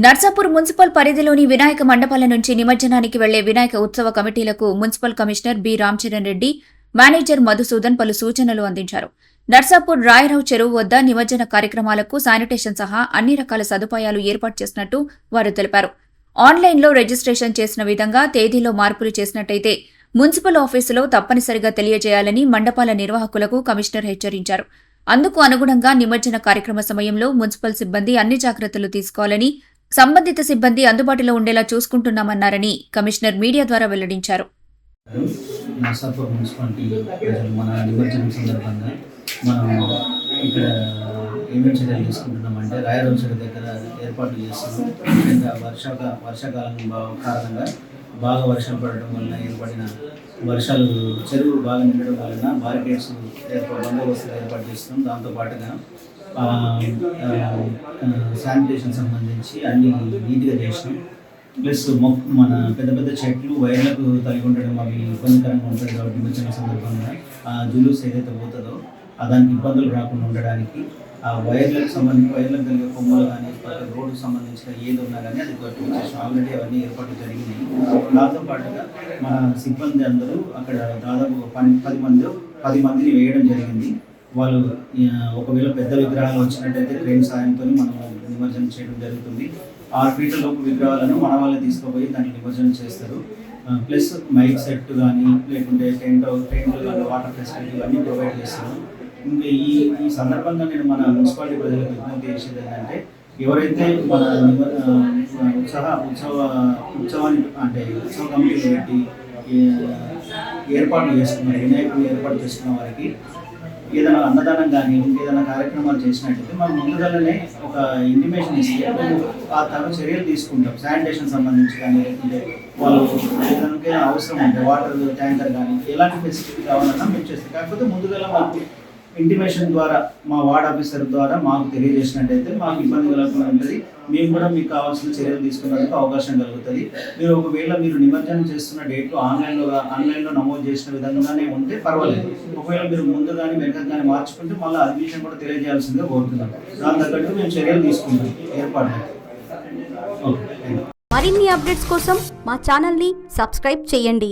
Narsapur municipal పరిధిలోని వినాయక మండపాల నుంచి నిమజ్జనానికి వెళ్లే వినాయక ఉత్సవ కమిటీలకు municipal commissioner B Ramcharan Reddy, manager Madhusudan పలు సూచనలు అందించారు. నర్సాపూర్ రాయరావు చెరువు వద్ద నిమజ్జన కార్యక్రమాలకు శానిటేషన్ సహా అన్ని రకాల సదుపాయాలు ఏర్పాటు చేసినట్టు వారు తెలిపారు. ఆన్లైన్లో రిజిస్ట్రేషన్ చేసిన విధంగా తేదీలో మార్పులు చేసినట్టయితే మున్సిపల్ ఆఫీసులో తప్పనిసరిగా తెలియజేయాలని మండపాల నిర్వాహకులకు కమిషనర్ హెచ్చరించారు. అందుకు అనుగుణంగా నిమజ్జన కార్యక్రమ సమయంలో మున్సిపల్ సిబ్బంది అన్ని జాగ్రత్తలు తీసుకోవాలని, సంబంధిత సిబ్బంది అందుబాటులో ఉండేలా చూసుకుంటున్నామన్నారని కమిషనర్ మీడియా ద్వారా వెల్లడించారు. నర్సాపూర్ మున్సిపాలిటీ ప్రజలు మన నిమజ్జనం సందర్భంగా మనం ఇక్కడ ఏమేమి చర్యలు తీసుకుంటున్నామంటే రాయరావు చెరువు దగ్గర ఏర్పాట్లు చేస్తున్నాం. ముఖ్యంగా వర్షాకాలం కారణంగా బాగా వర్షాలు పడడం వలన ఏర్పడిన వర్షాలు చెరువు బాగా నిండడం వలన బారికేడ్స్ బందోబస్తులు ఏర్పాటు చేస్తున్నాం. దాంతోపాటుగా శానిటేషన్ సంబంధించి అన్ని నీట్గా చేసినాం. ప్లస్ మన పెద్ద పెద్ద చెట్లు వైర్లకు తగిలి ఉండడం అవి ఇబ్బందికరంగా ఉంటుంది కాబట్టి నిమజ్జనం సందర్భంగా ఆ జులూస్ ఏదైతే పోతుందో దానికి ఇబ్బందులు రాకుండా ఉండడానికి ఆ వైర్లకు కలిగే కొమ్మలు కానీ రోడ్డుకు సంబంధించిన ఏది ఉన్నా కానీ అది వచ్చేసి ఆల్రెడీ అవన్నీ ఏర్పాట్లు జరిగినాయి. దాంతో పాటుగా మన సిబ్బంది అందరూ అక్కడ దాదాపు 10 మందిని వేయడం జరిగింది. వాళ్ళు ఒకవేళ పెద్ద విగ్రహాలు వచ్చినట్టయితే క్రేన్ సాయంతో మనం నిమజ్జనం చేయడం జరుగుతుంది. 6 ఫీట్ల లోపు విగ్రహాలను మన వాళ్ళే తీసుకుపోయి దాన్ని నిమజ్జనం చేస్తారు. ప్లస్ మైక్ సెట్ కానీ లేకుంటే టెంట్లు కానీ వాటర్ ఫెసిలిటీ అన్నీ ప్రొవైడ్ చేస్తారు. ఇంకా ఈ సందర్భంగా నేను మన మున్సిపాలిటీ ప్రజలకు విజ్ఞప్తి చేసేది ఏంటంటే, ఎవరైతే మన ఉత్సవాన్ని అంటే ఉత్సవ కమిటీలు పెట్టి ఏర్పాట్లు చేసుకున్నారు, వినాయకులు ఏర్పాటు చేసుకున్న వారికి ఏదైనా అన్నదానం కానీ ఇంకేదైనా కార్యక్రమాలు చేసినట్టయితే మనం ముందుగానే ఒక ఇంటిమేషన్ ఇస్తే ఆ తగు చర్యలు తీసుకుంటాం. శానిటేషన్ సంబంధించి కానీ లేకుంటే వాళ్ళు ఏదైనా అవసరం ఉంటే వాటర్ ట్యాంకర్ కానీ ఎలాంటి ఫెసిలిటీ కావాలన్నా మేము చేస్తాం. కాకపోతే ముందుగా మాకు ఇంటిమేషన్ ద్వారా మా వార్డ్ ఆఫీసర్ ద్వారా మాకు తెలియజేసినట్టయితే మాకు ఇబ్బంది కలగకుండా ఉంటుంది. మేము కూడా మీకు కావాల్సిన చర్యలు తీసుకునేందుకు అవకాశం కలుగుతుంది. మీరు ఒకవేళ మీరు నిమజ్జనం చేస్తున్న డేట్లు ఆన్లైన్లో నమోదు చేసిన విధంగానే ఉంటే పర్వాలేదు. ఒకవేళ మీరు ముందు కానీ వెనక కానీ మార్చుకుంటే మళ్ళీ అది విషయం కూడా తెలియజేయాల్సిందిగా కోరుతున్నాం. దాని తగ్గట్టు మేము చర్యలు తీసుకుంటాం ఏర్పాటు. మరిన్ని అప్డేట్స్ కోసం మా ఛానల్ని సబ్స్క్రైబ్ చేయండి.